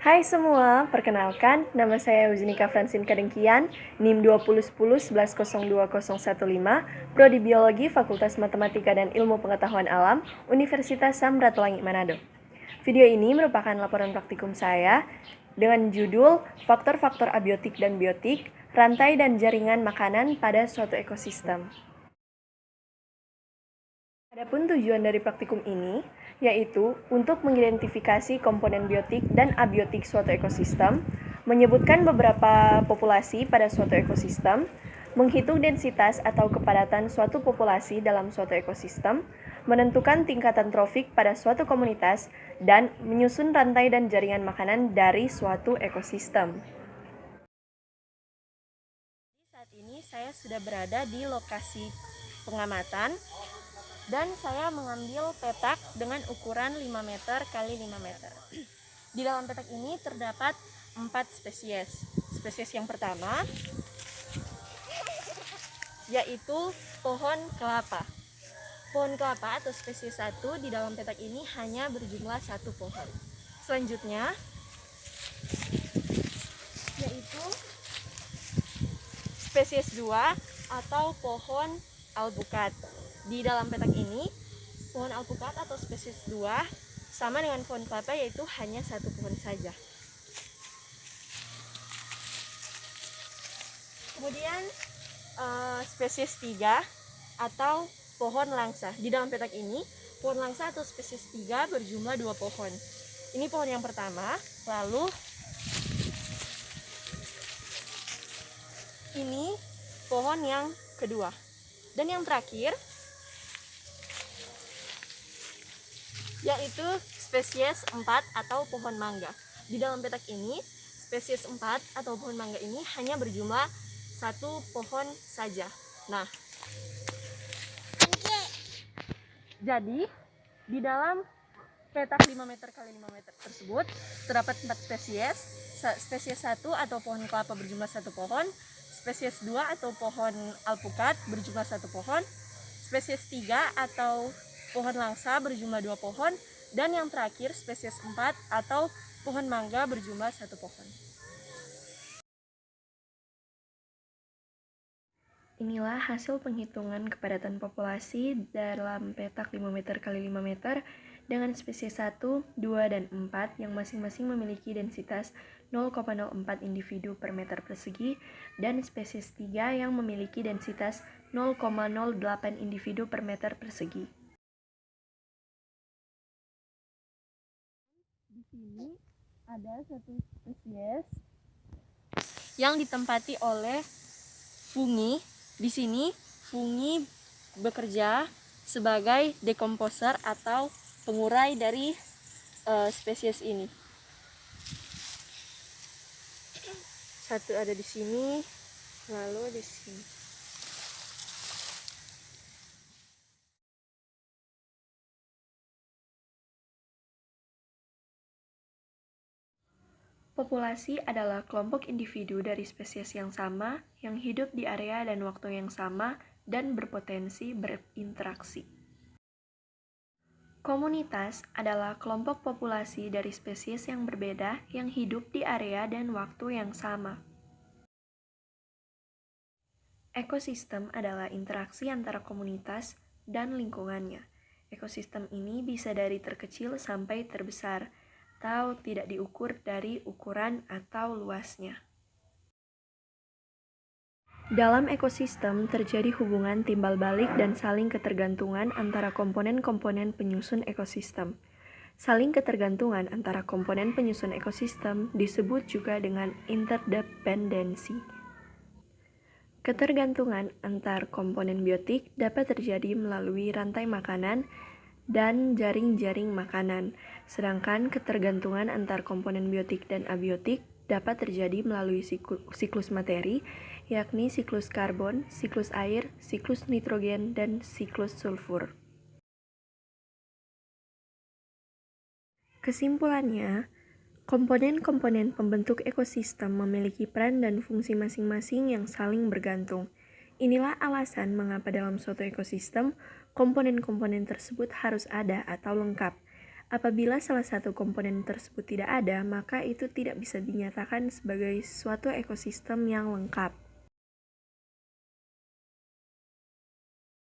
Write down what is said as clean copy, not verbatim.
Hai semua, perkenalkan, nama saya Uznika Francine Kadengkian, NIM 201011020115, Prodi Biologi Fakultas Matematika dan Ilmu Pengetahuan Alam, Universitas Samratulangi Manado. Video ini merupakan laporan praktikum saya dengan judul Faktor-faktor abiotik dan biotik, rantai dan jaringan makanan pada suatu ekosistem. Adapun tujuan dari praktikum ini, yaitu untuk mengidentifikasi komponen biotik dan abiotik suatu ekosistem, menyebutkan beberapa populasi pada suatu ekosistem, menghitung densitas atau kepadatan suatu populasi dalam suatu ekosistem, menentukan tingkatan trofik pada suatu komunitas, dan menyusun rantai dan jaringan makanan dari suatu ekosistem. Saat ini saya sudah berada di lokasi pengamatan dan saya mengambil petak dengan ukuran 5 meter kali 5 meter. Di dalam petak ini terdapat 4 spesies. Spesies yang pertama yaitu pohon kelapa. Pohon kelapa atau spesies 1 di dalam petak ini hanya berjumlah 1 pohon. Selanjutnya yaitu spesies 2 atau pohon alpukat. Di dalam petak ini, pohon alpukat atau spesies 2 sama dengan pohon kelapa, yaitu hanya 1 pohon saja. Kemudian spesies 3 atau pohon langsa. Di dalam petak ini, pohon langsa atau spesies 3 berjumlah 2 pohon. Ini pohon yang pertama, lalu ini pohon yang kedua. Dan yang terakhir yaitu spesies 4 atau pohon mangga. Di dalam petak ini, spesies 4 atau pohon mangga ini hanya berjumlah 1 pohon saja. Nah, jadi di dalam petak 5 meter kali 5 meter tersebut terdapat 4 spesies. Spesies 1 atau pohon kelapa berjumlah 1 pohon, spesies 2 atau pohon alpukat berjumlah 1 pohon, spesies 3 atau pohon langsa berjumlah 2 pohon, dan yang terakhir spesies 4 atau pohon mangga berjumlah 1 pohon. Inilah hasil penghitungan kepadatan populasi dalam petak 5 meter kali 5 meter dengan spesies 1, 2, dan 4 yang masing-masing memiliki densitas 0,04 individu per meter persegi dan spesies 3 yang memiliki densitas 0,08 individu per meter persegi. Di sini ada satu spesies yang ditempati oleh fungi. Di sini fungi bekerja sebagai dekomposer atau pengurai dari spesies ini. Satu ada di sini, lalu di sini. Populasi adalah kelompok individu dari spesies yang sama yang hidup di area dan waktu yang sama dan berpotensi berinteraksi. Komunitas adalah kelompok populasi dari spesies yang berbeda yang hidup di area dan waktu yang sama. Ekosistem adalah interaksi antara komunitas dan lingkungannya. Ekosistem ini bisa dari terkecil sampai terbesar, atau tidak diukur dari ukuran atau luasnya. Dalam ekosistem terjadi hubungan timbal balik dan saling ketergantungan antara komponen-komponen penyusun ekosistem. Saling ketergantungan antara komponen penyusun ekosistem disebut juga dengan interdependensi. Ketergantungan antar komponen biotik dapat terjadi melalui rantai makanan dan jaring-jaring makanan, sedangkan ketergantungan antar komponen biotik dan abiotik dapat terjadi melalui siklus materi, yakni siklus karbon, siklus air, siklus nitrogen, dan siklus sulfur. Kesimpulannya, komponen-komponen pembentuk ekosistem memiliki peran dan fungsi masing-masing yang saling bergantung. Inilah alasan mengapa dalam suatu ekosistem, komponen-komponen tersebut harus ada atau lengkap. Apabila salah satu komponen tersebut tidak ada, maka itu tidak bisa dinyatakan sebagai suatu ekosistem yang lengkap.